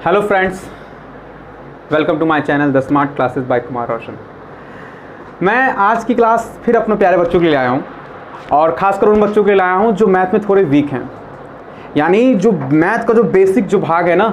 Hello friends, welcome to my channel the smart classes by Kumar Roshan. मैं आज की class फिर अपने प्यारे बच्चों के लिए आया हूँ और ख़ासकर उन बच्चों के लिए लाया हूँ जो मैथ में थोड़े वीक हैं। यानी जो मैथ का जो बेसिक जो भाग है ना,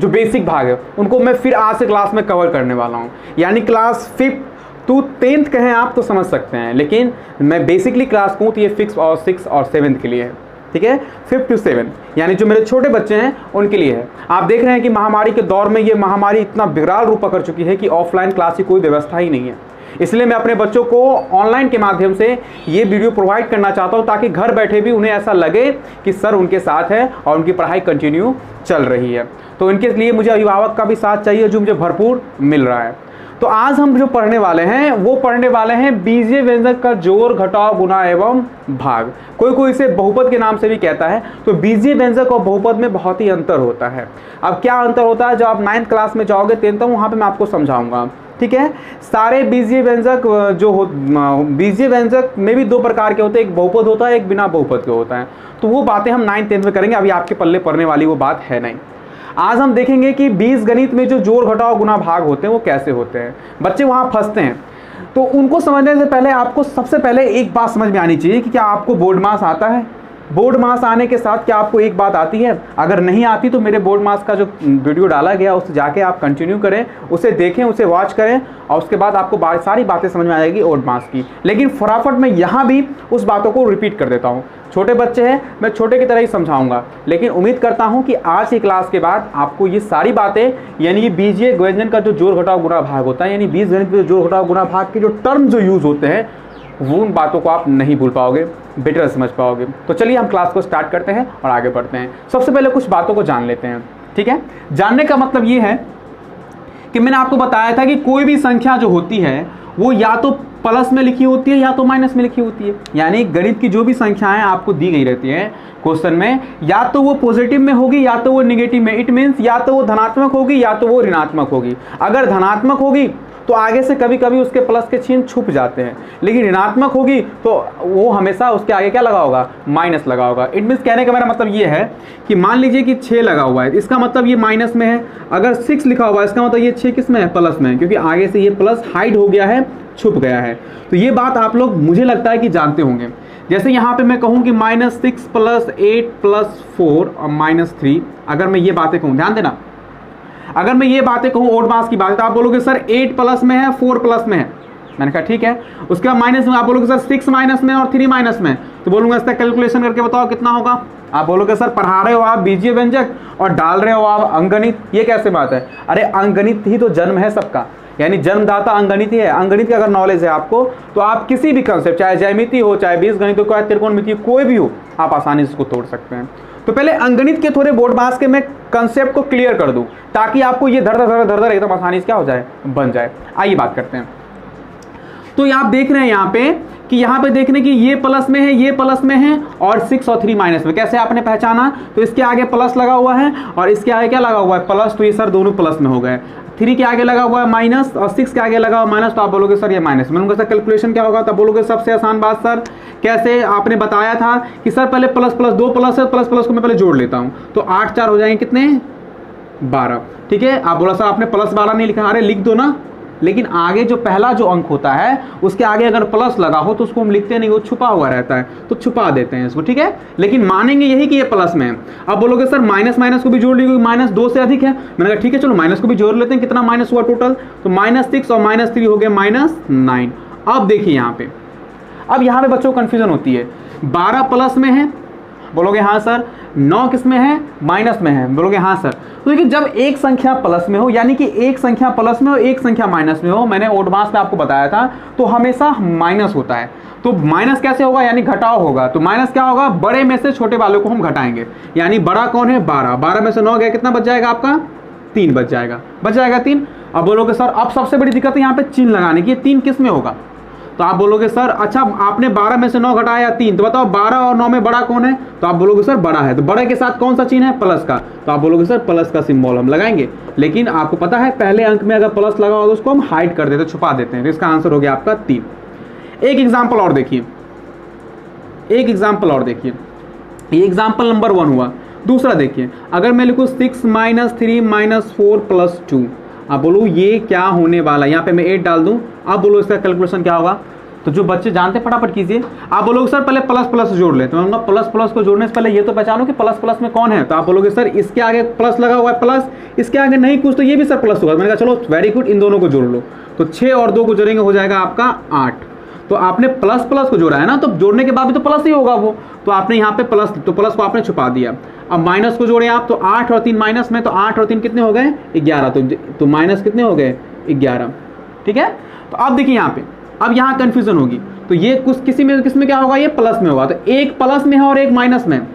जो बेसिक भाग है, उनको मैं फिर आज से क्लास में कवर करने वाला हूँ। यानी क्लास 5th to 10th कहें आप तो समझ सकते हैं, लेकिन मैं बेसिकली क्लास कहूँ तो ये 5th और 6th और 7th के लिए है। ठीक है, 5th to 7th यानी जो मेरे छोटे बच्चे हैं उनके लिए है। आप देख रहे हैं कि महामारी के दौर में ये महामारी इतना विकराल रूप पकड़ चुकी है कि ऑफलाइन क्लास की कोई व्यवस्था ही नहीं है। इसलिए मैं अपने बच्चों को ऑनलाइन के माध्यम से ये वीडियो प्रोवाइड करना चाहता हूँ ताकि घर बैठे भी उन्हें ऐसा लगे कि सर उनके साथ है और उनकी पढ़ाई कंटिन्यू चल रही है। तो इनके लिए मुझे अभिभावक का भी साथ चाहिए जो मुझे भरपूर मिल रहा है। तो आज हम जो पढ़ने वाले हैं वो पढ़ने वाले हैं बीजीय व्यंजक का जोड़ घटाव गुणा एवं भाग। कोई इसे बहुपद के नाम से भी कहता है। तो बीजीय व्यंजक और बहुपद में बहुत ही अंतर होता है। अब क्या अंतर होता है, जब आप 9th क्लास में जाओगे 10th वहाँ पे मैं आपको समझाऊंगा। ठीक है, सारे बीजीय व्यंजक बीजीय व्यंजक में भी 2 प्रकार के होते हैं, एक बहुपद होता है, एक बिना बहुपद के होता है। तो वो बातें हम 9th 10th में करेंगे, अभी आपके पल्ले पड़ने वाली वो बात है नहीं। आज हम देखेंगे कि बीजगणित में जो जोड़ घटाव गुणा भाग होते हैं वो कैसे होते हैं। बच्चे वहाँ फंसते हैं, तो उनको समझने से पहले आपको सबसे पहले एक बात समझ में आनी चाहिए कि क्या आपको बोर्ड मास आता है। बोर्ड मास आने के साथ क्या आपको एक बात आती है, अगर नहीं आती तो मेरे बोर्ड मास का जो वीडियो डाला गया उसे जाके आप कंटिन्यू करें, उसे देखें, उसे वॉच करें और उसके बाद आपको सारी बातें समझ में आ जाएगी बोर्ड मास की। लेकिन फटाफट मैं यहाँ भी उस बातों को रिपीट कर देता हूँ। छोटे बच्चे हैं, मैं छोटे की तरह ही समझाऊंगा, लेकिन उम्मीद करता हूँ कि आज की क्लास के बाद आपको ये सारी बातें, यानी ये बीजीय व्यंजन का जो जोड़ घटाव गुणा भाग होता है, यानी बीजगणित में जो जोड़ घटाव गुणा भाग के जो टर्म जो यूज होते हैं वो उन बातों को आप नहीं भूल पाओगे, बेटर समझ पाओगे। तो चलिए हम क्लास को स्टार्ट करते हैं और आगे बढ़ते हैं। सबसे पहले कुछ बातों को जान लेते हैं। ठीक है, जानने का मतलब ये है कि मैंने आपको बताया था कि कोई भी संख्या जो होती है वो या तो प्लस में लिखी होती है या तो माइनस में लिखी होती है। यानी गणित की जो भी संख्याएं आपको दी गई रहती हैं क्वेश्चन में, या तो वो पॉजिटिव में होगी या तो वो नेगेटिव में। इट मीन्स या तो वो धनात्मक होगी या तो वो ऋणात्मक होगी। अगर धनात्मक होगी तो आगे से कभी कभी उसके प्लस के चिन्ह छुप जाते हैं, लेकिन ऋणात्मक होगी तो वो हमेशा उसके आगे क्या लगा होगा, माइनस लगा होगा। इट मीन्स कहने का मेरा मतलब ये है कि मान लीजिए कि 6 लगा हुआ है, इसका मतलब ये माइनस में है। अगर 6 लिखा हुआ है इसका मतलब ये 6 किस में है, प्लस में है, क्योंकि आगे से ये प्लस हाइड हो गया है, छुप गया है। तो ये बात आप लोग मुझे लगता है कि जानते होंगे। जैसे यहाँ पे मैं कहूँ कि -6 + 8 + 4 और -3, अगर मैं ये बातें कहूँ, ध्यान देना, अगर मैं ये बातें कहूँ ओड मास की बात, तो आप बोलोगे सर 8 प्लस में है, 4 प्लस में है। मैंने कहा ठीक है। उसके बाद माइनस में आप बोलोगे सर 6 माइनस में और 3 माइनस में, तो बोलूँगा इसका कैलकुलेशन करके बताओ कितना होगा। आप बोलोगे सर पढ़ा रहे हो आप बीजीय व्यंजक और डाल रहे हो आप अंकगणित, ये कैसे बात है। अरे अंकगणित ही तो जन्म है सबका, यानी जन्मदाता अंकगणित ही है। अंकगणित की अगर नॉलेज है आपको तो आप किसी भी कंसेप्ट, चाहे ज्यामिति हो, चाहे बीजगणित हो, चाहे त्रिकोणमिति, कोई भी हो, आप आसानी से इसको तोड़ सकते हैं। तो पहले अंकगणित के थोड़े बोर्ड मास के मैं कंसेप्ट को क्लियर कर दूं ताकि आपको ये धर एकदम आसानी से क्या हो जाए, बन जाए। आइए बात करते हैं। तो आप देख रहे हैं यहाँ पे कि यहाँ पे देखने की ये प्लस में है, ये प्लस में है और 6 और 3 माइनस में। कैसे आपने पहचाना, तो इसके आगे प्लस लगा हुआ है और इसके आगे क्या लगा हुआ है, प्लस। तो ये सर दोनों प्लस में हो गए। 3 के आगे लगा हुआ है माइनस और 6 के आगे लगा हुआ माइनस, तो आप बोलोगे सर ये माइनस। मैंने सर कैलकुलेशन क्या होगा, तब बोलोगे सबसे आसान बात सर कैसे, आपने बताया था कि सर पहले प्लस प्लस 2 प्लस है, प्लस प्लस को मैं पहले जोड़ लेता हूँ, तो 8 4 हो जाएंगे कितने, 12। ठीक है, आप बोला सर आपने प्लस 12 नहीं लिखा, अरे लिख दो ना, लेकिन आगे जो पहला जो अंक होता है उसके आगे अगर प्लस लगा हो तो उसको हम लिखते नहीं, वो छुपा हुआ रहता है, तो छुपा देते हैं इसको। ठीक है, लेकिन मानेंगे यही कि ये प्लस में है। अब बोलोगे सर माइनस माइनस को भी जोड़ लीजिए, -2 से अधिक है। मैंने कहा ठीक है चलो माइनस को भी जोड़ लेते हैं, कितना माइनस हुआ टोटल, तो -6 और -3 हो गया -9। अब देखिए यहाँ पे, अब यहाँ पे बच्चों को कंफ्यूजन होती है। 12 प्लस में है, बोलोगे हाँ सर। 9 किस में है, माइनस में है, बोलोगे हाँ सर। तो देखिए जब एक संख्या प्लस में हो, यानी कि एक संख्या प्लस में हो, एक संख्या माइनस में हो, मैंने ओड मास में आपको बताया था, तो हमेशा माइनस होता है। तो माइनस कैसे होगा, यानी घटाव होगा। तो माइनस क्या होगा, बड़े में से छोटे वालों को हम घटाएंगे। यानी बड़ा कौन है, 12, 12 में से 9 गया, कितना बच जाएगा आपका, 3 बच जाएगा, 3। अब बोलोगे सर अब सबसे बड़ी दिक्कत है यहाँ पे चिन्ह लगाने की, 3 किस में होगा। तो आप बोलोगे सर अच्छा आपने 12 में से 9 घटाया 3, तो बताओ 12 और 9 में बड़ा कौन है, तो आप बोलोगे सर बड़ा है। तो बड़े के साथ कौन सा चिन्ह है, प्लस का, तो आप बोलोगे सर प्लस का सिंबल हम लगाएंगे। लेकिन आपको पता है पहले अंक में अगर प्लस लगा हो तो उसको हम हाइड कर देते, छुपा देते हैं। तो इसका आंसर हो गया आपका 3। एक एग्जाम्पल और देखिए, ये एग्जाम्पल नंबर 1 हुआ। दूसरा देखिए, अगर मैं लिखूँ 6 - 3 - 4 + 2, अब बोलो ये क्या होने वाला है। यहाँ पे मैं 8 डाल दूँ, अब बोलो इसका कैलकुलेशन क्या होगा। तो जो बच्चे जानते हैं फटाफट कीजिए। आप बोलोगे सर पहले प्लस प्लस जोड़ ले, तो मैं कहूँगा प्लस प्लस को जोड़ने से पहले ये तो पहचानो कि प्लस प्लस में कौन है। तो आप बोलोगे सर इसके आगे प्लस लगा हुआ है प्लस, इसके आगे नहीं कुछ, तो ये भी सर प्लस होगा। मैंने कहा चलो वेरी गुड, इन दोनों को जोड़ लो। तो 6 और 2 को जोड़ेंगे हो जाएगा आपका 8। तो आपने प्लस प्लस को जोड़ा है ना, तो जोड़ने के बाद भी तो प्लस ही होगा वो, तो आपने यहाँ पे प्लस, तो प्लस को आपने छुपा दिया। अब माइनस को जोड़े आप, तो 8 और 3 माइनस में, तो 8 और 3 कितने हो गए 11, तो माइनस कितने हो गए 11। ठीक है, तो अब देखिए यहाँ पे, अब यहाँ कन्फ्यूजन होगी। तो ये कुछ किसमें क्या होगा, ये प्लस में होगा, तो एक प्लस में है और एक माइनस में,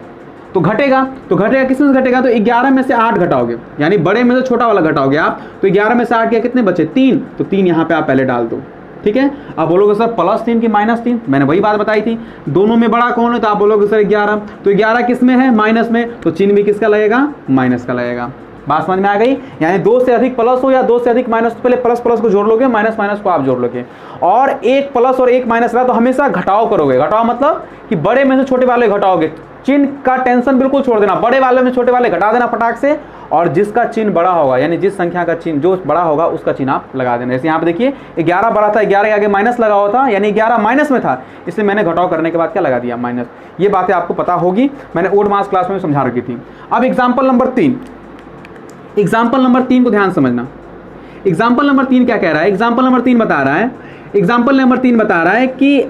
तो घटेगा किसमें से घटेगा, तो 11 में से 8 घटाओगे, यानी बड़े में से छोटा वाला घटाओगे आप। तो 11 में से 8 के कितने बचे 3, तो 3 यहाँ पे आप पहले डाल दो। ठीक है, अब बोलोगे सर +3 की -3, मैंने वही बात बताई थी, दोनों में बड़ा कौन है, तो आप बोलोगे सर 11, तो 11 किस में है, माइनस में, तो चिन्ह भी किसका लगेगा, माइनस का लगेगा। बात समझ में आ गई। यानी 2 से अधिक प्लस हो या 2 से अधिक माइनस, तो पहले प्लस प्लस को जोड़ लोगे, माइनस माइनस को आप जोड़ लोगे। और एक प्लस और एक माइनस रहा तो हमेशा घटाव करोगे। घटाव मतलब कि बड़े में से छोटे वाले घटाओगे, चिन्ह का टेंशन बिल्कुल छोड़ देना, बड़े वाले में छोटे वाले घटा देना फटाक से, और जिसका चिन्ह बड़ा होगा, यानी जिस संख्या का चिन्ह जो बड़ा होगा उसका चिन्ह आप लगा देना। जैसे यहाँ पे देखिए 11 बड़ा था, 11 के आगे माइनस लगा हुआ था, यानी 11 माइनस में था, इसलिए मैंने घटाव करने के बाद क्या लगा दिया, माइनस। ये बातें आपको पता होगी, मैंने ओड मास क्लास में समझा रखी थी। अब एग्जाम्पल नंबर 3, एग्जाम्पल नंबर 3 को ध्यान समझना। एग्जाम्पल नंबर 3 क्या कह रहा है, एग्जाम्पल नंबर 3 बता रहा है, एग्जाम्पल नंबर 3 बता रहा है कि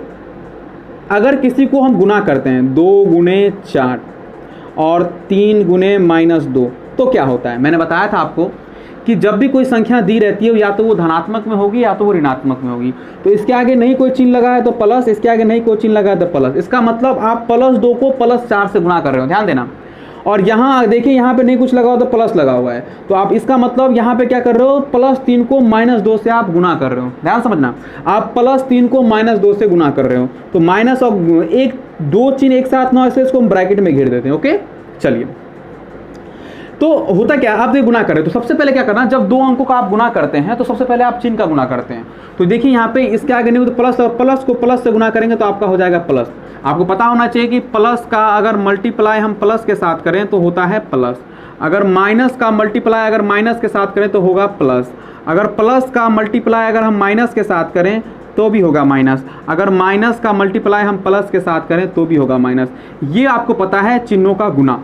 अगर किसी को हम गुना करते हैं 2 × 4 और 3 × -2, तो क्या होता है। मैंने बताया था आपको कि जब भी कोई संख्या दी रहती है या तो वो धनात्मक में होगी या तो वो ऋणात्मक में होगी। तो इसके आगे नहीं कोई चिन्ह लगा है तो प्लस, इसके आगे नहीं कोई चिन्ह लगा है तो प्लस। इसका मतलब आप +2 को +4 से गुणा कर रहे हो, ध्यान देना। और यहाँ देखिए, यहाँ पे नहीं कुछ लगा हुआ तो प्लस लगा हुआ है, तो आप इसका मतलब यहाँ पे क्या कर रहे हो, +3 को -2 से आप गुना कर रहे हो। ध्यान समझना, आप +3 को -2 से गुना कर रहे हो, तो माइनस और 1-2 चिन्ह एक साथ ना, इसको हम ब्रैकेट में घेर देते हैं। ओके, चलिए। तो होता क्या, आप ये गुना करें तो सबसे पहले क्या करना, जब 2 अंकों का आप गुना करते हैं तो सबसे पहले आप चिन्ह का गुना करते हैं। तो देखिए यहाँ पे इसके आगे नहीं तो प्लस, और प्लस को प्लस से गुना करेंगे तो आपका हो जाएगा प्लस। आपको पता होना चाहिए कि प्लस का अगर मल्टीप्लाई हम प्लस के साथ करें तो होता है प्लस, अगर माइनस का मल्टीप्लाई अगर माइनस के साथ करें तो होगा प्लस, अगर प्लस का मल्टीप्लाई अगर हम माइनस के साथ करें तो भी होगा माइनस, अगर माइनस का मल्टीप्लाई हम प्लस के साथ करें तो भी होगा माइनस। ये आपको पता है चिन्हों का गुना।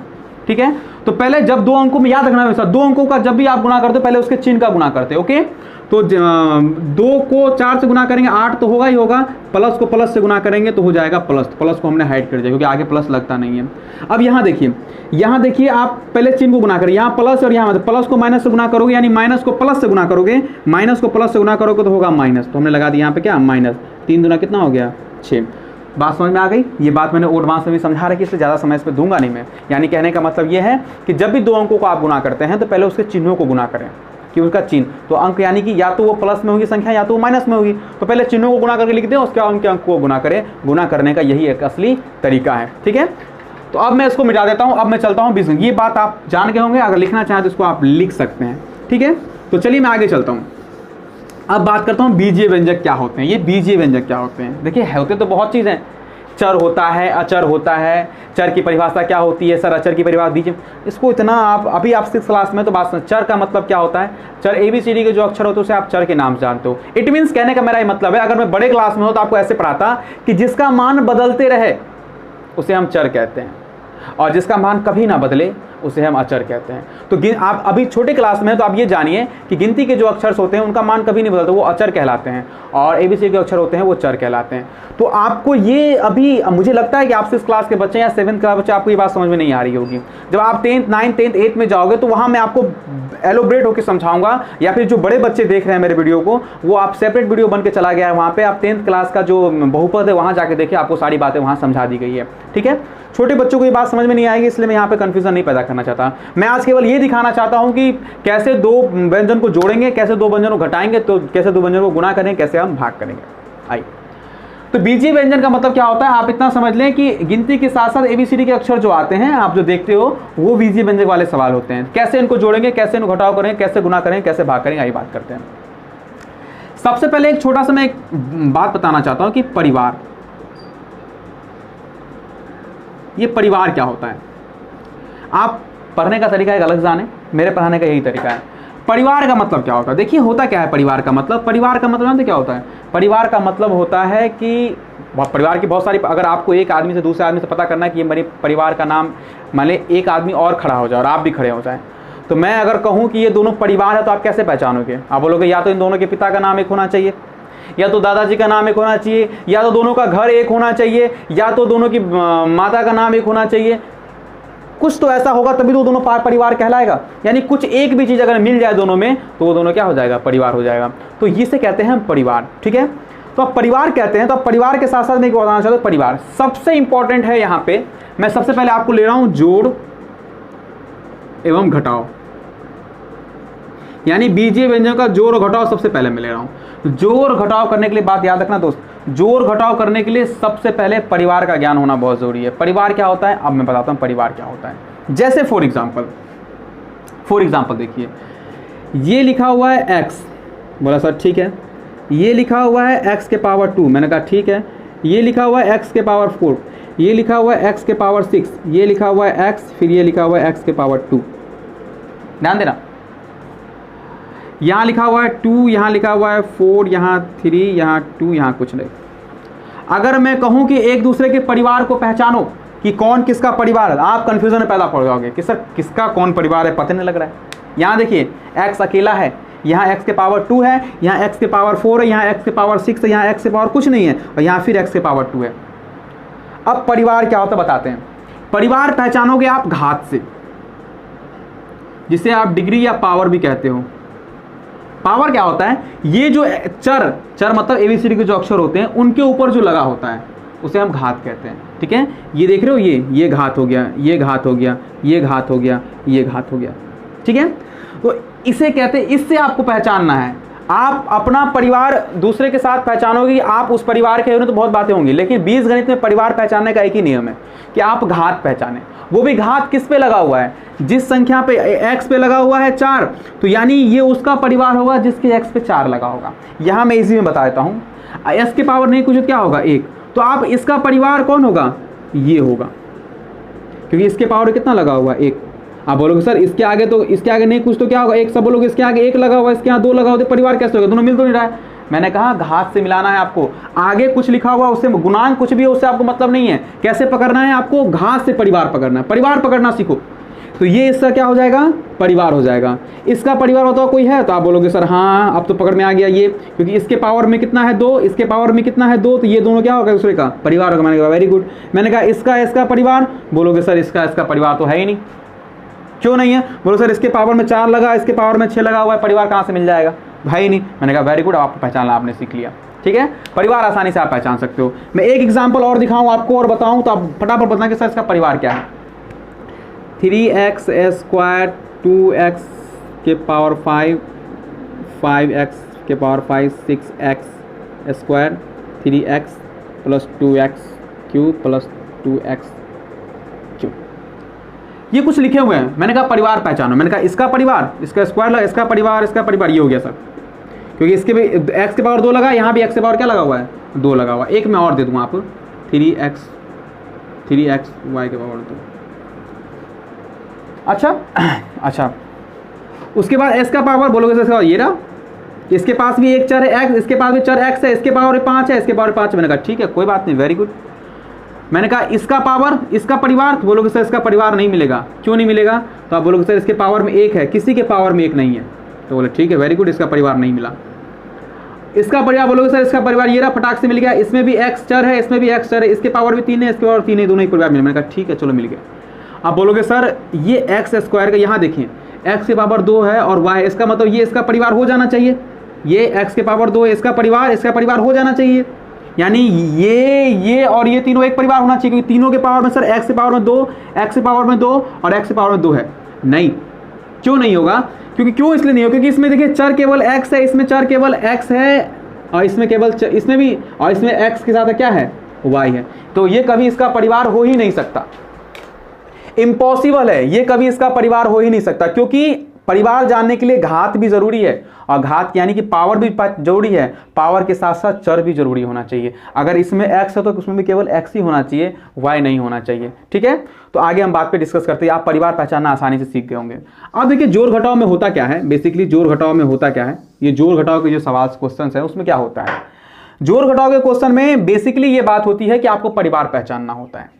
ठीक है, तो पहले जब 2 अंकों में, याद रखना हमेशा 2 अंकों का जब भी आप गुना करते हो पहले उसके चिन्ह का गुना करते हो। ओके, तो 2 को 4 से गुना करेंगे 8 तो होगा ही होगा, प्लस को प्लस से गुना करेंगे तो हो जाएगा प्लस, प्लस को हमने हाइड कर दिया क्योंकि आगे प्लस लगता नहीं है। अब यहाँ देखिए आप पहले चिन्ह को गुना करें, यहाँ प्लस और यहाँ प्लस को माइनस से गुना करोगे, यानी माइनस को प्लस से गुना करोगे, माइनस को प्लस से गुना करोगे तो होगा माइनस, तो हमने लगा दिया यहाँ पे क्या, माइनस। 3 दूना कितना हो गया, 6। बात समझ में आ गई। ये बात मैंने एडवांस में भी समझा रखी, इसलिए ज़्यादा समय इस पर दूंगा नहीं मैं। यानी कहने का मतलब ये है कि जब भी 2 अंकों को आप गुना करते हैं तो पहले उसके चिन्हों को गुना करें, कि उसका चिन्ह, तो अंक यानी कि या तो वो प्लस में होगी संख्या या तो वो माइनस में होगी, तो पहले चिन्हों को गुना करके लिख दें, उसके बाद उनके अंक को गुना करें। गुना करने का यही एक असली तरीका है। ठीक है, तो अब मैं इसको मिटा देता हूँ, अब मैं चलता हूँ 20। ये बात आप जान के होंगे, अगर लिखना चाहें तो इसको आप लिख सकते हैं। ठीक है, तो चलिए मैं आगे चलता हूँ। अब बात करता हूँ बीजीय व्यंजक क्या होते हैं। ये बीजीय व्यंजक क्या होते हैं, देखिए होते तो बहुत चीज़ें, चर होता है, अचर होता है। चर की परिभाषा क्या होती है सर, अचर की परिभाषा दीजिए। इसको इतना आप अभी आप 6th क्लास में तो बात, चर का मतलब क्या होता है, चर ABCD के जो अक्षर होते हैं उसे आप चर के नाम जानते हो। इट मीन्स कहने का मेरा ये मतलब है, अगर मैं बड़े क्लास में हो तो आपको ऐसे पढ़ाता कि जिसका मान बदलते रहे उसे हम चर कहते हैं, और जिसका मान कभी ना बदले उसे हम अचर कहते हैं। तो आप अभी छोटे क्लास में हैं तो आप ये जानिए कि गिनती के जो अक्षर होते हैं उनका मान कभी नहीं बदलता, वो अचर कहलाते हैं, और ABCD के अक्षर होते हैं वो चर कहलाते हैं। तो आपको ये अभी, मुझे लगता है कि आप 6th क्लास के बच्चे या 7th क्लास बच्चे, आपको ये बात समझ में नहीं आ रही होगी। जब आप 10th 9th 10th 8th में जाओगे तो वहाँ मैं आपको एलोब्रेट होकर समझाऊंगा, या फिर जो बड़े बच्चे देख रहे हैं मेरे वीडियो को, वो आप सेपरेट वीडियो बन के चला गया है, वहाँ पे आप 10th क्लास का जो बहुपद है वहाँ जाके देखिए, आपको सारी बातें वहाँ समझा दी गई है। ठीक है, छोटे बच्चों को ये बात समझ में नहीं आएगी, इसलिए मैं यहाँ पे कन्फ्यूजन नहीं पैदा करना चाहता। मैं आज केवल ये दिखाना चाहता हूँ कि कैसे 2 व्यंजन को जोड़ेंगे, कैसे 2 व्यंजन को घटाएंगे, तो कैसे 2 व्यंजन को गुना करेंगे, कैसे हम भाग करेंगे। आइए, तो बीजीय व्यंजन का मतलब क्या होता है, आप इतना समझ लें कि गिनती के साथ साथ ABCD के अक्षर जो आते हैं, आप जो देखते हो, वो बीजीय व्यंजक वाले सवाल होते हैं। कैसे इनको जोड़ेंगे, कैसे इनको घटाव करेंगे, कैसे गुना करेंगे, कैसे भाग करेंगे, आइए बात करते हैं। सबसे पहले एक छोटा सा मैं एक बात बताना चाहता हूँ कि परिवार, ये परिवार क्या होता है। आप पढ़ने का तरीका एक अलग जाने, मेरे पढ़ाने का यही तरीका है। परिवार का मतलब क्या होता है? देखिए होता क्या है परिवार का मतलब? परिवार का मतलब जानते क्या होता है? परिवार का मतलब होता है कि परिवार की बहुत सारी, अगर आपको एक आदमी से दूसरे आदमी से पता करना है कि ये मेरे परिवार का नाम, मान ली एक आदमी और खड़ा हो जाए और आप भी खड़े हो जाए, तो मैं अगर कहूँ कि ये दोनों परिवार है तो आप कैसे पहचानोगे? आप बोलोगे या तो इन दोनों के पिता का नाम एक होना चाहिए, या तो दादाजी का नाम एक होना चाहिए, या तो दोनों का घर एक होना चाहिए, या तो दोनों की माता का नाम एक होना चाहिए। कुछ तो ऐसा होगा तभी तो दोनों परिवार कहलाएगा। यानी कुछ एक भी चीज़ अगर मिल जाए दोनों में तो वो दोनों क्या हो जाएगा? परिवार हो जाएगा। तो इसे कहते हैं परिवार। ठीक है, तो अब परिवार कहते हैं, तो अब परिवार के साथ साथ मैं बताना चाहता हूँ परिवार सबसे इंपॉर्टेंट है। यहाँ पे मैं सबसे पहले आपको ले रहा हूँ जोड़ एवं घटाओ, यानी बीजीय व्यंजन का जोड़ और घटाओ सबसे पहले मैं ले रहा हूँ। जोड़ घटाओ करने के लिए बात याद रखना दोस्त, जोड़ घटाओ करने के लिए सबसे पहले परिवार का ज्ञान होना बहुत जरूरी है। परिवार क्या होता है अब मैं बताता हूँ परिवार क्या होता है। जैसे फॉर एग्जाम्पल देखिए, ये लिखा हुआ है x, बोला सर ठीक है। ये लिखा हुआ है x के पावर 2, मैंने कहा ठीक है। ये लिखा हुआ है x के पावर 4, ये लिखा हुआ है x के पावर 6, ये लिखा हुआ है x, फिर ये लिखा हुआ है x के पावर 2। ध्यान देना, यहाँ लिखा हुआ है 2, यहाँ लिखा हुआ है 4, यहाँ 3, यहाँ 2, यहाँ कुछ नहीं। अगर मैं कहूँ कि एक दूसरे के परिवार को पहचानो कि कौन किसका परिवार है, आप कन्फ्यूजन में पैदा पड़ जाओगे कि सर किसका कौन परिवार है, पता नहीं लग रहा है। यहाँ देखिए x अकेला है, यहाँ x के पावर 2 है, यहाँ x के पावर 4 है, यहाँ x के पावर 6 है, यहाँ x के पावर कुछ नहीं है, और यहाँ फिर x के पावर 2 है। अब परिवार क्या होता है बताते हैं। परिवार पहचानोगे आप घात से, जिसे आप डिग्री या पावर भी कहते हो। पावर क्या होता है? ये जो चर मतलब एबीसीडी के जो अक्षर होते हैं उनके ऊपर जो लगा होता है उसे हम घात कहते हैं। ठीक है, ये देख रहे हो, ये घात हो गया, ये घात हो गया, ये घात हो गया, ये घात हो गया। ठीक है, तो इसे कहते हैं, इससे आपको पहचानना है। आप अपना परिवार दूसरे के साथ पहचानोगे, आप उस परिवार के हो तो बहुत बातें होंगी, लेकिन बीजगणित में परिवार पहचानने का एक ही नियम है कि आप घात पहचाने। वो भी घात किस पे लगा हुआ है? जिस संख्या पे x पे लगा हुआ है 4, तो यानी ये उसका परिवार होगा जिसके x पे 4 लगा होगा। यहाँ मैं इजी में बता देता हूँ, s के पावर नहीं कुछ क्या होगा 1, तो आप इसका परिवार कौन होगा? ये होगा, क्योंकि इसके पावर कितना लगा हुआ है 1। आप बोलोगे सर इसके आगे तो, इसके आगे नहीं कुछ तो क्या होगा 1, सब बोलोगे इसके आगे 1 लगा हुआ, इसके यहाँ 2 लगा हुआ, तो परिवार कैसे होगा? दोनों मिल तो नहीं रहा है। मैंने कहा घात से मिलाना है आपको। आगे कुछ लिखा हुआ उससे गुणांक कुछ भी है उससे आपको मतलब नहीं है। कैसे पकड़ना है आपको? घात से परिवार पकड़ना है। परिवार पकड़ना सीखो, तो ये इसका क्या हो जाएगा? परिवार हो जाएगा। इसका परिवार बताओ कोई है? तो आप बोलोगे सर हाँ अब तो पकड़ में आ गया ये, क्योंकि इसके पावर में कितना है 2, इसके पावर में कितना है 2, तो ये दोनों क्या होगा? दूसरे का परिवार होगा। मैंने कहा वेरी गुड। मैंने कहा इसका परिवार, बोलोगे सर इसका परिवार तो है ही नहीं। क्यों नहीं है? बोलो सर इसके पावर में 4 लगा, इसके पावर में 6 लगा हुआ है, परिवार कहाँ से मिल जाएगा? भाई नहीं। मैंने कहा वेरी गुड, आपको पहचानना आपने सीख लिया। ठीक है, परिवार आसानी से आप पहचान सकते हो। मैं एक एग्जांपल और दिखाऊं आपको और बताऊं तो आप फटाफट बताना कि सर इसका परिवार क्या है। 3x स्क्वायर 2x के पावर 5, 5x के power 5, 6x square 3x plus 2x cube plus 2x cube. ये कुछ लिखे हुए हैं। मैंने कहा परिवार पहचानो। मैंने कहा इसका परिवार, इसका स्क्वायर लगा, इसका परिवार, ये हो गया सर, क्योंकि इसके भी x के पावर 2 लगा, यहाँ भी x के पावर क्या लगा हुआ है? 2 लगा हुआ है। एक मैं और दे दूँगा आपको, 3x y के पावर 2। अच्छा, उसके बाद s का पावर बोलोगे सर ये रहा, इसके पास भी एक चर है x, इसके पास भी चर x है, इसके पावर 5 है, इसके पावर 5। मैंने कहा ठीक है कोई बात नहीं, वेरी गुड। मैंने कहा इसका पावर, इसका परिवार, तो बोलोगे सर इसका परिवार नहीं मिलेगा। क्यों नहीं मिलेगा? तो आप बोलोगे सर इसके पावर में 1 है, किसी के पावर में 1 नहीं है, तो बोले ठीक है वेरी गुड, इसका परिवार नहीं मिला। इसका परिवार, बोलोगे सर इसका परिवार ये रहा, फटाक से मिल गया। इसमें भी x चर है, इसमें भी x चर है, इसके पावर भी 3 है, इसके पावर 3 है, दोनों ही परिवार मिले। मैंने कहा ठीक है चलो मिल गया। आप बोलोगे सर ये x स्क्वायर का, यहाँ देखिए x के पावर 2 है और y, इसका मतलब ये इसका परिवार हो जाना चाहिए। ये x के पावर 2 है, इसका परिवार हो जाना चाहिए। यानी ये और ये तीनों एक परिवार होना चाहिए, क्योंकि तीनों के पावर में सर x के पावर में 2, x के पावर में 2 और x के पावर में 2 है। नहीं, क्यों नहीं होगा? क्योंकि क्यों इसलिए नहीं होगा? क्योंकि इसमें देखिए चर केवल x है, इसमें चर केवल x है, और इसमें केवल इसमें भी, और इसमें x के साथ क्या है? y है। तो ये कभी इसका परिवार हो ही नहीं सकता, इम्पॉसिबल है, ये कभी इसका परिवार हो ही नहीं सकता, क्योंकि परिवार जानने के लिए घात भी जरूरी है, और घात यानी कि पावर भी जरूरी है, पावर के साथ साथ चर भी जरूरी होना चाहिए। अगर इसमें x है तो उसमें भी केवल x ही होना चाहिए, y नहीं होना चाहिए। ठीक है, तो आगे हम बात पे डिस्कस करते हैं। आप परिवार पहचानना आसानी से सीख गए होंगे। अब देखिए जोड़ घटाव में होता क्या है, बेसिकली जोड़ घटाव में होता क्या है, ये जोड़ घटाव के जो सवाल क्वेश्चन है उसमें क्या होता है। जोड़ घटाव के क्वेश्चन में बेसिकली ये बात होती है कि आपको परिवार पहचानना होता है।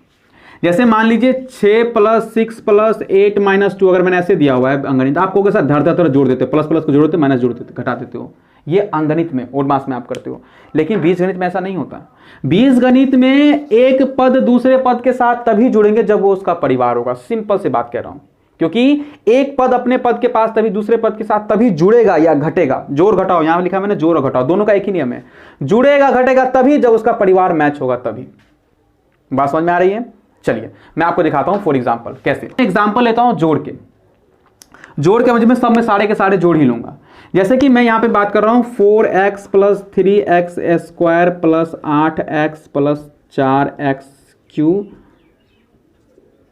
जैसे मान लीजिए 6 + 6 + 8 - 2, अगर मैंने ऐसे दिया हुआ है अंगणित, आपको कैसा धर जोड़ देते हो, प्लस प्लस को जोड़ते, माइनस जोड़ देते, घटा देते हो। ये अंगणित में ओड मास में आप करते हो, लेकिन बीजगणित में ऐसा नहीं होता। बीजगणित में एक पद दूसरे पद के साथ तभी जुड़ेंगे जब वो उसका परिवार होगा। सिंपल से बात कह रहा हूं, क्योंकि एक पद अपने पद के पास तभी दूसरे पद के साथ तभी जुड़ेगा या घटेगा। जोड़ घटाओ यहां लिखा मैंने, जोड़ घटाओ दोनों का एक ही नियम है, जुड़ेगा घटेगा तभी जब उसका परिवार मैच होगा तभी। बात समझ में आ रही है? चलिए मैं आपको दिखाता हूं फॉर एग्जांपल कैसे। एग्जांपल लेता हूं जोड़ के मुझे मैं सब में सारे के सारे जोड़ ही लूंगा। जैसे कि मैं यहां पे बात कर रहा हूं 4x + 3x² + 8x + 4x³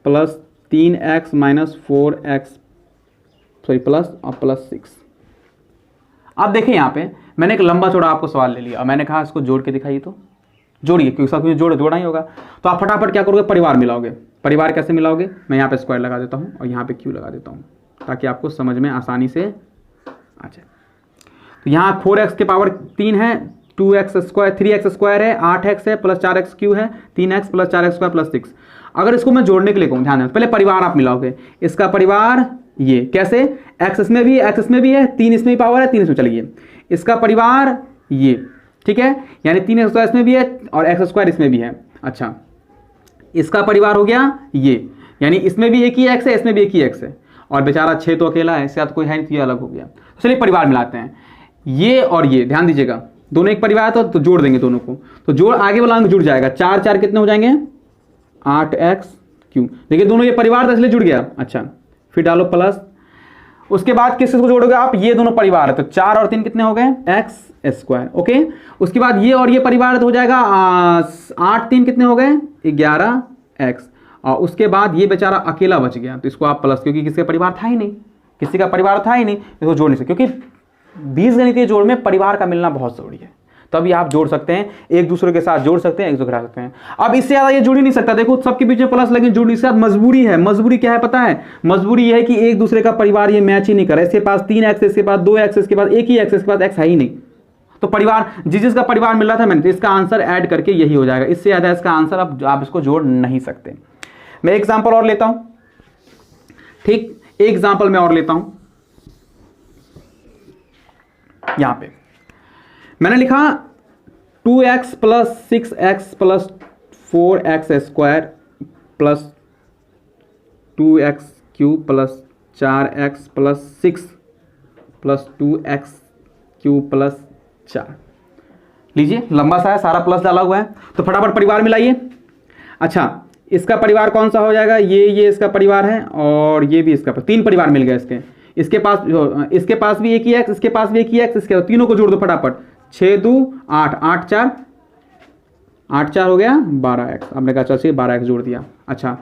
+ 3x - 4x plus और +6। अब देखिए यहां पे मैंने एक लंबा चौड़ा आपको सवाल ले लिया और मैंने कहा इसको जोड़ के दिखाइए, तो जोड़िए, क्योंकि सब कुछ जोड़ना ही होगा। तो आप फटाफट क्या करोगे, परिवार मिलाओगे। परिवार कैसे मिलाओगे, मैं यहाँ पे स्क्वायर लगा देता हूँ और यहाँ पे क्यू लगा देता हूँ ताकि आपको समझ में आसानी से आ जाए। तो यहाँ 4x के पावर 3 है, 2x² 3x² है, 8x है, + 4x³ है, 3x + 4x² + 6। अगर इसको मैं जोड़ने के लिए कहूँ, ध्यान दें, पहले परिवार आप मिलाओगे। इसका परिवार ये कैसे, x इसमें भी है, x इसमें भी है, 3 इसमें भी पावर है, 3 इसमें, चलिए इसका परिवार ये, ठीक है, यानी 3x² इसमें भी है और x² इसमें भी है। अच्छा, इसका परिवार हो गया ये, यानी इसमें भी एक ही x है, इसमें भी एक ही x है, और बेचारा 6 तो अकेला है, इसके साथ कोई है नहीं तो ये अलग हो गया। तो चलिए परिवार मिलाते हैं, ये और ये, ध्यान दीजिएगा दोनों एक परिवार है तो जोड़ देंगे दोनों को, तो जोड़ आगे वाला अंक जुड़ जाएगा। 4 4 कितने हो जाएंगे, 8x³। देखिए दोनों ये परिवार था इसलिए जुड़ गया। अच्छा, फिर डालो प्लस, उसके बाद किसको जोड़ोगे आप, ये दोनों परिवार है तो 4 और 3 कितने हो गए, x²। ओके, उसके बाद ये और ये परिवार तो हो जाएगा 8 3 कितने हो गए, 11x। और उसके बाद ये बेचारा अकेला बच गया तो इसको आप प्लस, क्योंकि किसी का परिवार था ही नहीं, किसी का परिवार था ही नहीं, इसको जोड़ नहीं सकते, क्योंकि बीजगणितीय जोड़ में परिवार का मिलना बहुत जरूरी है, तभी आप जोड़ सकते हैं, एक दूसरे के साथ जोड़ सकते हैं, एक दूसरे घटा सकते हैं। अब इससे ज्यादा ये जुड़ ही नहीं सकता, देखो सबके बीच में प्लस, लेकिन जुड़ नहीं सकता, मजबूरी है। मजबूरी क्या है पता है, मजबूरी ये है कि एक दूसरे का परिवार ये मैच ही नहीं कर रहा। इसके पास 3x, इसके पास 2x, इसके पास एक ही x, इसके पास x है ही नहीं, तो परिवार जिसका परिवार मिल रहा था मैंने, तो इसका आंसर ऐड करके यही हो जाएगा। इससे ज्यादा इसका आंसर आप इसको जोड़ नहीं सकते। मैं एग्जाम्पल और लेता हूं, ठीक, एग्जाम्पल मैं और लेता हूं। यहां पे मैंने लिखा 2x + 6x + 4x² + 2x³ + 4x + 6 + 2x³ + 4। लीजिए लंबा सा है, सारा प्लस डाला हुआ है, तो फटाफट परिवार मिलाइए। अच्छा, इसका परिवार कौन सा हो जाएगा, ये इसका परिवार है और ये भी इसका, 3 परिवार मिल गए इसके पास भी एक ही x, इसके पास भी एक ही x, इसके तीनों को जोड़ दो फटाफट। 6 2 8, 8 4 हो गया 12x। आपने कहा चलिए 12x जोड़ दिया। अच्छा,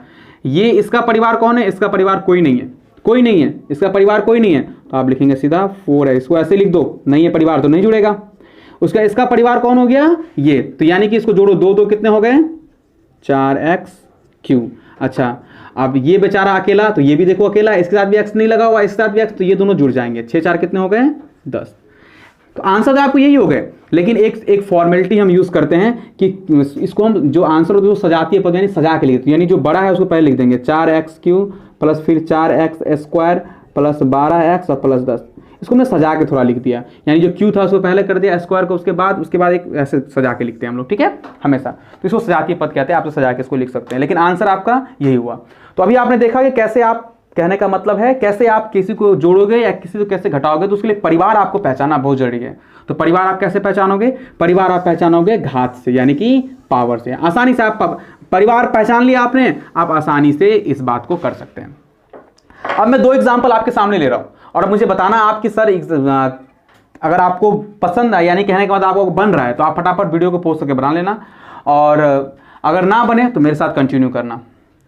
ये इसका परिवार कौन है, इसका परिवार कोई नहीं है, कोई नहीं है, इसका परिवार कोई नहीं है, तो आप लिखेंगे सीधा 4 है। इसको ऐसे लिख दो, नहीं है परिवार तो नहीं जुड़ेगा। उसका इसका परिवार कौन हो गया, ये, तो यानी कि इसको जोड़ो, 2 2 कितने हो गए, 4x³। अच्छा, अब ये बेचारा अकेला, तो ये भी देखो अकेला, इसके साथ भी x नहीं लगा हुआ, इसके साथ भी x, तो ये दोनों जुड़ जाएंगे। 6 4 कितने हो गए, 10। तो आंसर तो आपको यही हो गए, लेकिन एक फॉर्मेलिटी हम यूज करते हैं कि इसको हम जो आंसर होता है वो सजाती है, यानी सजा के लिखते हैं, यानी जो बड़ा है उसको पहले लिख देंगे 4x³ + फिर 4x² + 12x और +10। इसको हमने सजा के थोड़ा लिख दिया, यानी जो क्यू था उसको पहले कर दिया, स्क्वायर को उसके बाद एक ऐसे सजा के लिखते हैं हम लोग, ठीक है, हमेशा। तो इसको सजातीय पद कहते हैं, आप तो सजा के इसको लिख सकते हैं, लेकिन आंसर आपका यही हुआ। तो अभी आपने देखा कि कैसे आप, कहने का मतलब है कैसे आप किसी को जोड़ोगे या किसी को कैसे घटाओगे, तो उसके लिए परिवार आपको पहचानना बहुत जरूरी है। तो परिवार आप कैसे पहचानोगे, परिवार आप पहचानोगे घात से, यानी कि पावर से। आसानी से आप परिवार पहचान लिया आपने, आप आसानी से इस बात को कर सकते हैं। अब मैं 2 एग्जाम्पल आपके सामने ले रहा हूं और मुझे बताना आपकी सर अगर आपको पसंद आए, यानी कहने के बाद आपको बन रहा है, तो आप फटाफट वीडियो को पोस्ट करके बना लेना, और अगर ना बने तो मेरे साथ कंटिन्यू करना।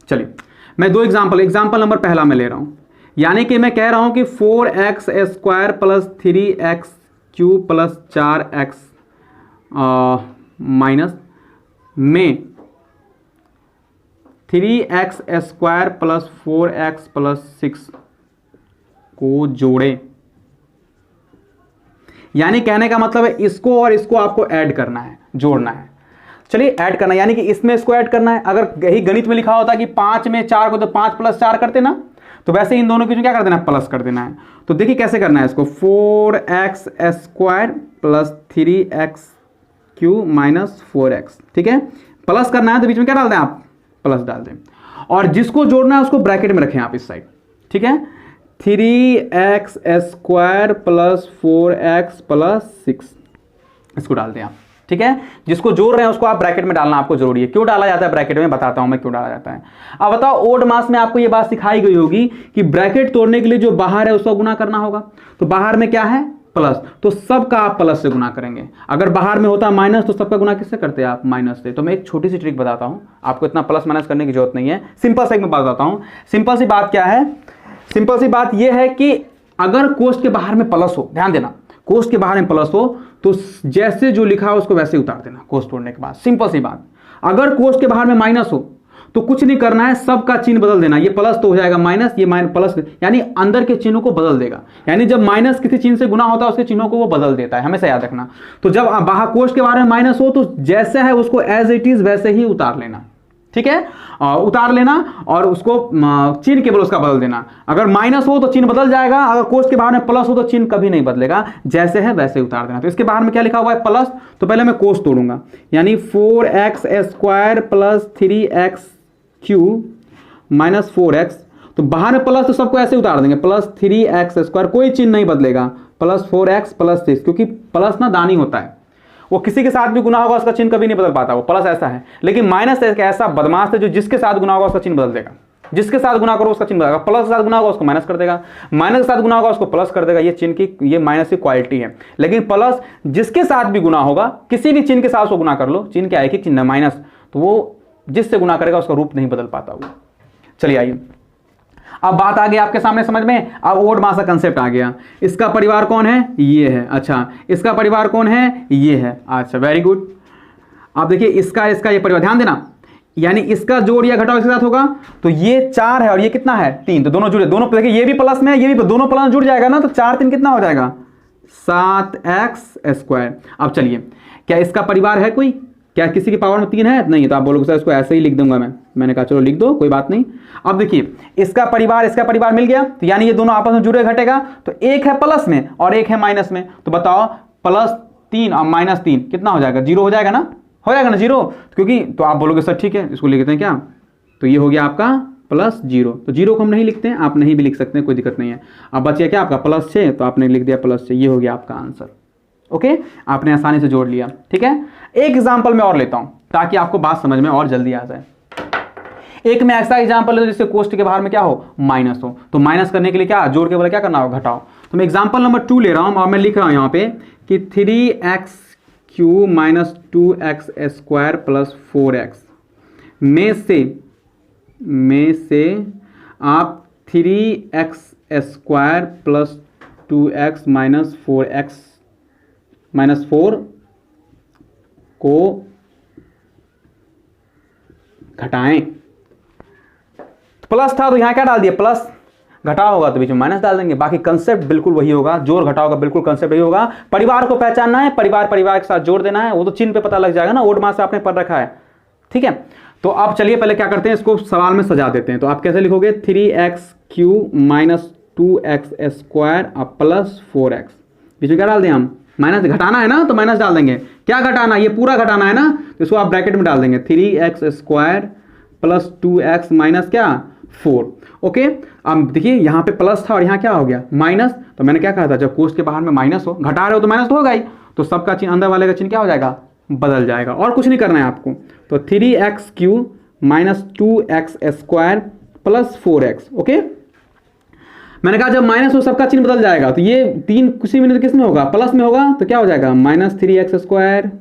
चलिए मैं 2 एग्जाम्पल नंबर पहला मैं ले रहा हूं। यानी कि मैं कह रहा हूं कि 4x square plus 3x cube plus 4x minus में 3x square plus 4x plus 6 को जोड़े। यानी कहने का मतलब है इसको और इसको आपको ऐड करना है, जोड़ना है। चलिए ऐड करना, यानी कि इसमें इसको ऐड करना है। अगर यही गणित में लिखा होता कि 5 में 4 को तो 5 प्लस 4 करते ना, तो वैसे इन दोनों की क्या कर देना है, प्लस कर देना है। तो देखिए कैसे करना है इसको, 4x square plus 3x cube minus 4x, ठीक है। प्लस करना है तो बीच में क्या डाल दें आप, प्लस डाल दें। और जिसको जोड़ना है उसको ब्रैकेट में रखें आप इस साइड, ठीक है। 3x square plus 4x plus 6 इसको डाल दें आप, ठीक है। जिसको जोड़ रहे हैं उसको आप ब्रैकेट में डालना आपको जरूरी है। क्यों डाला जाता है ब्रैकेट में, बताता हूं मैं क्यों डाला जाता है। अब बताओ, ओड मास में आपको ये बात सिखाई गई होगी कि ब्रैकेट तोड़ने के लिए जो बाहर है उसका गुना करना होगा। तो बाहर में क्या है, प्लस, तो सबका आप प्लस से गुना करेंगे। अगर बाहर में होता माइनस तो सबका गुना किससे करते हैं आप, माइनस से। तो मैं एक छोटी सी ट्रिक बताता हूं, आपको इतना प्लस माइनस करने की जरूरत नहीं है। सिंपल से एक मैं बात बताता हूं। सिंपल सी बात क्या है, सिंपल सी बात यह है कि अगर कोष्ठ के बाहर में प्लस हो, ध्यान देना, कोष्ठ के बाहर में प्लस हो तो जैसे जो लिखा हो उसको वैसे ही उतार देना कोष्ठ तोड़ने के बाद। सिंपल सी बात। अगर कोष्ठ के बाहर में माइनस हो तो कुछ नहीं करना है, सबका चिन्ह बदल देना। ये प्लस तो हो जाएगा माइनस, ये माइनस प्लस, यानी अंदर के चिन्हों को बदल देगा। यानी जब माइनस किसी चिन्ह से गुना होता है उसके चिन्हों को वो बदल देता है, हमेशा याद रखना। तो जब बाहर कोष्ठ के बाहर में माइनस हो तो जैसा है उसको एज इट इज वैसे ही उतार लेना, ठीक है। उतार लेना और उसको चिन्ह केवल उसका बदल देना। अगर माइनस हो तो चिन्ह बदल जाएगा, अगर कोष्ठ के बाहर में प्लस हो तो चिन्ह कभी नहीं बदलेगा, जैसे है वैसे ही उतार देना। तो इसके बाहर में क्या लिखा हुआ है, प्लस, तो पहले मैं कोष्ठ तोड़ूंगा, यानी 4x square plus 3x cube minus 4x। तो बाहर में प्लस तो सबको ऐसे उतार देंगे, प्लस 3x स्क्वायर, कोई चिन्ह नहीं बदलेगा, प्लस 4x प्लस 6, क्योंकि प्लस ना दानी होता है, वो किसी के साथ भी गुना होगा उसका चिन्ह कभी नहीं बदल पाता, वो प्लस ऐसा है। लेकिन माइनस एक ऐसा बदमाश है जो जिसके साथ गुना होगा उसका चिन्ह बदल देगा। जिसके साथ गुना करो उसका चिन्ह बदलेगा, प्लस के साथ गुना होगा उसको माइनस कर देगा, माइनस के साथ गुना होगा उसको प्लस कर देगा। ये चिन्ह की, ये माइनस की क्वालिटी है। लेकिन प्लस जिसके साथ भी गुना होगा, किसी भी चिन्ह के साथ उसको गुना कर लो, चिन्ह क्या है कि चिन्ह माइनस, तो वो जिससे गुना करेगा उसका रूप नहीं बदल पाता वो। चलिए आइए, अब बात आ गई आपके सामने समझ में। अब ओड मास का कंसेप्ट आ गया। इसका परिवार कौन है, ये है। अच्छा, इसका परिवार कौन है, ये है। अच्छा, वेरी गुड। अब देखिए इसका ये परिवार, ध्यान देना, यानी इसका जोड़ या घटाव इसके साथ होगा। तो ये 4 है और ये कितना है, 3, तो दोनों जुड़े, दोनों देखिए ये भी प्लस में है, ये भी, दोनों प्लस जुड़ जाएगा ना, तो 4 3 कितना हो जाएगा, 7x स्क्वायर। अब चलिए, क्या इसका परिवार है कोई, क्या किसी की पावर में 3 है, नहीं, तो आप बोलोगे सर इसको ऐसे ही लिख दूंगा मैंने कहा चलो लिख दो, कोई बात नहीं। अब देखिए इसका परिवार मिल गया, तो यानी ये दोनों आपस में जुड़े, घटेगा, तो एक है प्लस में और एक है माइनस में। तो बताओ +3 और -3 कितना हो जाएगा, 0 हो जाएगा ना, हो जाएगा ना 0, क्योंकि, तो आप बोलोगे सर ठीक है इसको लिख देते हैं क्या, तो ये हो गया आपका +0। तो 0 को हम नहीं लिखते हैं, आप नहीं भी लिख सकते हैं, कोई दिक्कत नहीं है। अब बच गया क्या आपका +6, तो आपने लिख दिया +6, ये हो गया आपका आंसर। ओके, आपने आसानी से जोड़ लिया, ठीक है। एक एग्जांपल मैं और लेता हूं ताकि आपको बात समझ में और जल्दी आ जाए। एक मैं ऐसा एग्जांपल ले जिससे कोष्ठ के बाहर में क्या हो, माइनस हो। तो माइनस करने के लिए क्या, जोड़ के बोले क्या करना होगा, घटाओ। तो मैं एग्जांपल नंबर 2 ले रहा हूं और मैं लिख रहा हूं यहां पे कि 3x cube minus 2x square plus 4x में से आप 3x square plus 2x minus 4 को घटाएं। प्लस था तो यहां क्या डाल दिया, प्लस, घटाव होगा तो बीच में माइनस डाल देंगे। बाकी कंसेप्ट बिल्कुल वही होगा, जोड़ घटाव का बिल्कुल कंसेप्ट वही होगा। परिवार को पहचानना है, परिवार के साथ जोड़ देना है, वो तो चिन्ह पे पता लग जाएगा ना, ओड मास आपने पढ़ रखा है, ठीक है। तो अब चलिए पहले क्या करते हैं, इसको सवाल में सजा देते हैं। तो आप कैसे लिखोगे, 3x cube minus 2x square plus 4x, बीच में क्या डाल दें हम, माइनस, घटाना है ना तो माइनस डाल देंगे। क्या घटाना, ये पूरा घटाना है ना, तो इसको आप ब्रैकेट में डाल देंगे, 3x square plus 2x minus क्या, 4। ओके, अब देखिए यहाँ पे प्लस था और यहाँ क्या हो गया, माइनस। तो मैंने क्या कहा था, जब कोष्ठ के बाहर में माइनस हो, घटा रहे हो तो माइनस तो होगा ही, तो सबका चिन्ह, अंदर वाले का चिन्ह क्या हो जाएगा, बदल जाएगा, और कुछ नहीं करना है आपको। तो 3x cube minus 2x square plus 4x। Okay, मैंने कहा जब माइनस हो सबका चिन्ह बदल जाएगा, तो ये 3 किसी मिनट किस में होगा, प्लस में होगा, तो क्या हो जाएगा, -3x स्क्वायर।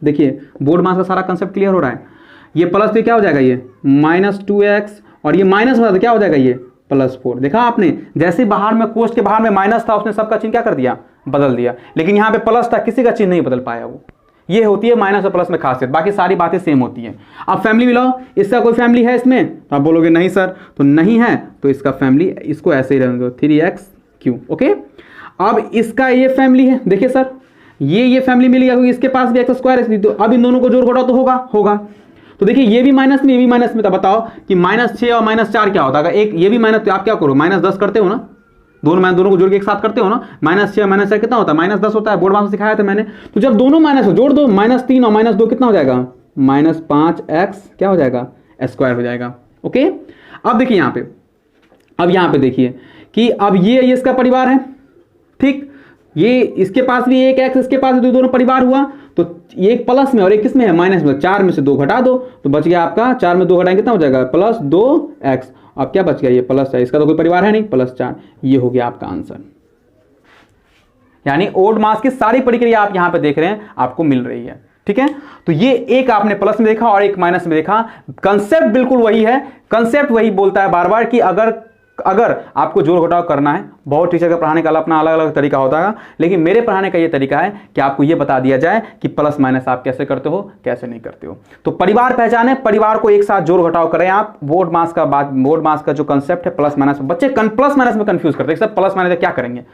देखिए बोर्ड मास का सारा कंसेप्ट क्लियर हो रहा है। ये प्लस पे क्या हो जाएगा, ये -2x, और ये माइनस होगा तो क्या हो जाएगा, ये +4। देखा आपने, जैसे बाहर में कोष्ठ के बाहर में माइनस था उसने सबका चिन्ह क्या कर दिया, बदल दिया, लेकिन यहाँ पे प्लस था किसी का चिन्ह नहीं बदल पाया वो। ये होती है माइनस और प्लस में खासियत, बाकी सारी बातें सेम होती हैं। अब फैमिली मिलाओ, इसका कोई फैमिली है इसमें, तो आप बोलोगे नहीं सर, तो नहीं है तो इसका फैमिली, इसको ऐसे ही रहने दो 3x3। ओके, अब इसका ये फैमिली है, देखिए सर ये फैमिली मिल गया क्योंकि इसके पास भी x², तो अब इन दोनों को जोड़ घटाओ तो होगा। तो देखिए ये भी माइनस में, ये भी माइनस में था, बताओ कि -6 और -4 क्या होता है। एक ये भी माइनस, तो आप क्या करो, -10 करते हो ना, दोनों को जोड़ के एक साथ करते हो ना, -6 -4 कितना होता है, -10 होता है, बोर्ड में सिखाया था मैंने। तो जब दोनों माइनस हो जोड़ दो, -3 और -2 कितना हो जाएगा, -5x क्या हो जाएगा, स्क्वायर हो जाएगा। ओके, अब देखिए यहाँ पे, अब यहाँ पे देखिए कि अब ये इसका परिवार है, ठीक, ये इसके पास भी एक x, इसके पास भी दोनों परिवार हुआ, तो एक प्लस में और एक किसमें है, माइनस में। 4 में से 2 घटा दो तो बच गया आपका, 4 में 2 घटाएंगे कितना हो जाएगा, +2x। अब क्या बच गया, ये +4, इसका तो कोई परिवार है नहीं, +4। ये हो गया आपका आंसर। यानी ओड मास की सारी प्रक्रिया आप यहां पे देख रहे हैं, आपको मिल रही है, ठीक है। तो ये एक आपने प्लस में देखा और एक माइनस में देखा, कंसेप्ट बिल्कुल वही है। कंसेप्ट वही बोलता है बार बार कि अगर आपको जोड़ घटाव करना है, बहुत टीचर का पढ़ाने का अपना अलग अलग तरीका होता है, लेकिन मेरे पढ़ाने का ये तरीका है कि आपको ये बता दिया जाए कि प्लस माइनस आप कैसे करते हो, कैसे नहीं करते हो। तो परिवार पहचाने, परिवार को एक साथ जोड़ घटाव करें आप। बोर्ड मास का जो कंसेप्ट है प्लस माइनस, बच्चे प्लस माइनस में कंफ्यूज करते हैं, सब प्लस माइनस क्या करेंगे।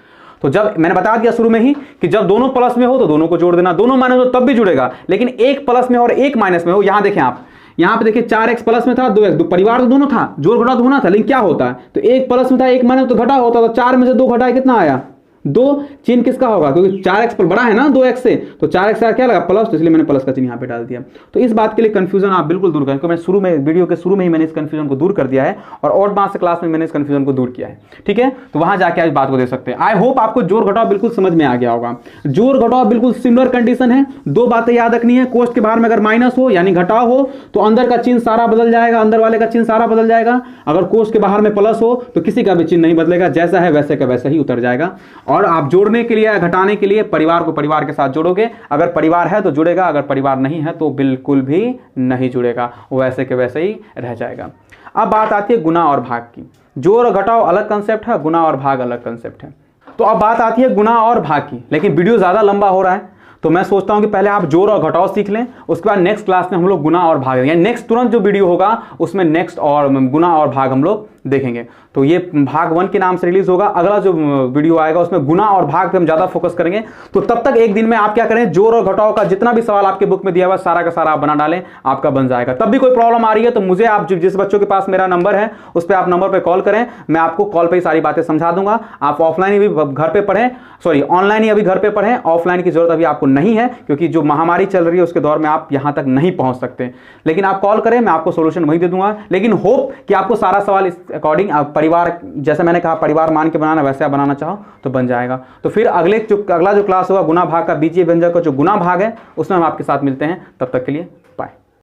तो जब मैंने बता दिया शुरू में ही कि जब दोनों प्लस में हो तो दोनों को जोड़ देना, दोनों माइनस हो तब भी जुड़ेगा, लेकिन एक प्लस में और एक माइनस में हो। यहां देखें आप, यहां पे देखिए 4x प्लस में था, 2x, परिवार तो दोनों था, जोड़ घटाव तो होना था, लेकिन क्या होता है, तो एक प्लस में था एक माइनस तो घटा होता, तो 4 में से 2 घटाए कितना आया, 2। चिन्ह किसका होगा, क्योंकि 4x पर बड़ा है ना 2x से, तो 4x का क्या लगा, प्लस, तो इसलिए मैंने प्लस का चिन्ह यहाँ पे डाल दिया। तो इस बात के लिए कंफ्यूजन आप बिल्कुल दूर करें, क्योंकि मैं शुरू में वीडियो के शुरू में ही मैंने इस कंफ्यूजन को दूर कर दिया है, और ऑड मास क्लास में मैंने इस कंफ्यूजन को दूर किया है, ठीक है। तो वहां जाके आज बात को दे सकते हैं। आई होप आपको जोड़ घटाव बिल्कुल समझ में आ गया होगा। जोड़ घटाव बिल्कुल सिमिलर कंडीशन है, 2 बातें याद रखनी है। कोष्ठ के बाहर में अगर माइनस हो यानी घटाव हो तो अंदर का चिन्ह सारा बदल जाएगा, अंदर वाले का चिन्ह सारा बदल जाएगा। अगर कोष्ठ के बाहर में प्लस हो तो किसी का भी चिन्ह नहीं बदलेगा, जैसा है वैसे का वैसा ही उतर जाएगा। और आप जोड़ने के लिए, घटाने के लिए परिवार को परिवार के साथ जोड़ोगे, अगर परिवार है तो जुड़ेगा, अगर परिवार नहीं है तो बिल्कुल भी नहीं जुड़ेगा, वैसे के वैसे ही रह जाएगा। अब बात आती है गुना और भाग की। जोड़ और घटाव अलग कंसेप्ट है, गुना और भाग अलग कंसेप्ट है। तो अब बात आती है गुना और भाग की, लेकिन वीडियो ज्यादा लंबा हो रहा है, तो मैं सोचता हूं कि पहले आप जोड़ और घटाव सीख लें, उसके बाद नेक्स्ट क्लास में हम लोग गुना और भाग, यानी नेक्स्ट तुरंत जो वीडियो होगा उसमें नेक्स्ट और गुना और भाग हम लोग देखेंगे। तो ये भाग 1 के नाम से रिलीज होगा। अगला जो वीडियो आएगा उसमें गुना और भाग पे हम ज्यादा फोकस करेंगे। तो तब तक एक दिन में आप क्या करें, जोड़ और घटाव का जितना भी सवाल आपके बुक में दिया हुआ सारा का सारा आप बना डालें, आपका बन जाएगा। तब भी कोई प्रॉब्लम आ रही है तो मुझे, आप जिस बच्चों के पास मेरा नंबर है उस पर आप नंबर पर कॉल करें, मैं आपको कॉल पर ही सारी बातें समझा दूंगा। आप ऑफलाइन ही भी घर पे पढ़ें, सॉरी ऑनलाइन ही अभी घर पे पढ़ें, ऑफलाइन की जरूरत अभी आपको नहीं है, क्योंकि जो महामारी चल रही है उसके दौर में आप यहां तक नहीं पहुंच सकते। लेकिन आप कॉल करें, मैं आपको सोल्यूशन वही दे दूंगा। लेकिन होप कि आपको सारा सवाल इस अकॉर्डिंग, परिवार जैसे मैंने कहा परिवार मान के बनाना, वैसे आप बनाना चाहो तो बन जाएगा। तो फिर अगला जो क्लास होगा गुना भाग का, बीजीय व्यंजक का जो गुना भाग है उसमें हम आपके साथ मिलते हैं। तब तक के लिए